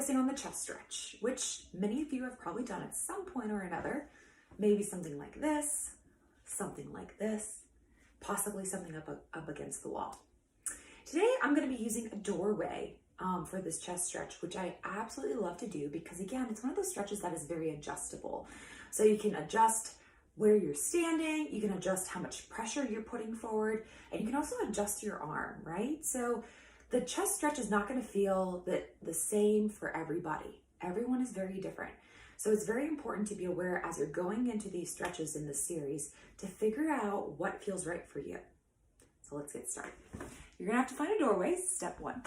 focusing on the chest stretch, which many of you have probably done at some point or another. Maybe something like this, possibly something up against the wall. Today, I'm going to be using a doorway for this chest stretch, which I absolutely love to do because, again, it's one of those stretches that is very adjustable. So you can adjust where you're standing, you can adjust how much pressure you're putting forward, and you can also adjust your arm, right? So the chest stretch is not going to feel the same for everybody. Everyone is very different. So it's very important to be aware as you're going into these stretches in this series to figure out what feels right for you. So let's get started. You're gonna have to find a doorway, step one.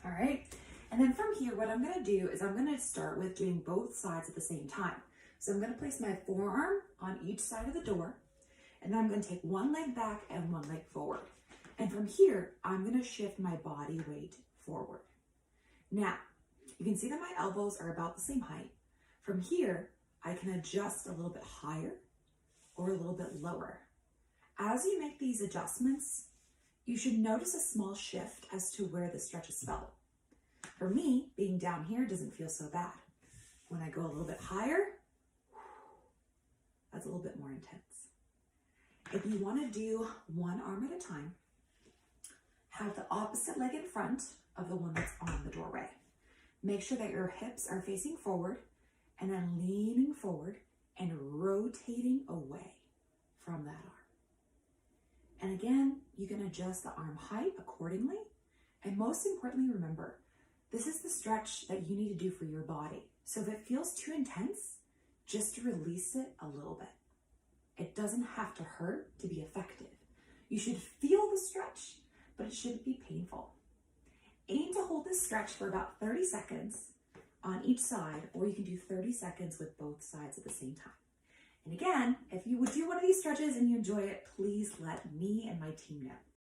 All right, and then from here, what I'm gonna do is I'm gonna start with doing both sides at the same time. So I'm gonna place my forearm on each side of the door, and then I'm gonna take one leg back and one leg forward. And from here, I'm gonna shift my body weight forward. Now, you can see that my elbows are about the same height. From here, I can adjust a little bit higher or a little bit lower. As you make these adjustments, you should notice a small shift as to where the stretches felt. For me, being down here doesn't feel so bad. When I go a little bit higher, that's a little bit more intense. If you want to do one arm at a time, have the opposite leg in front of the one that's on the doorway. Make sure that your hips are facing forward and then leaning forward and rotating away from that arm. And again, you can adjust the arm height accordingly. And most importantly, remember, this is the stretch that you need to do for your body. So if it feels too intense, just release it a little bit. It doesn't have to hurt to be effective. You should feel the stretch, but it shouldn't be painful. Aim to hold this stretch for about 30 seconds on each side, or you can do 30 seconds with both sides at the same time. And again, if you would do one of these stretches and you enjoy it, please let me and my team know.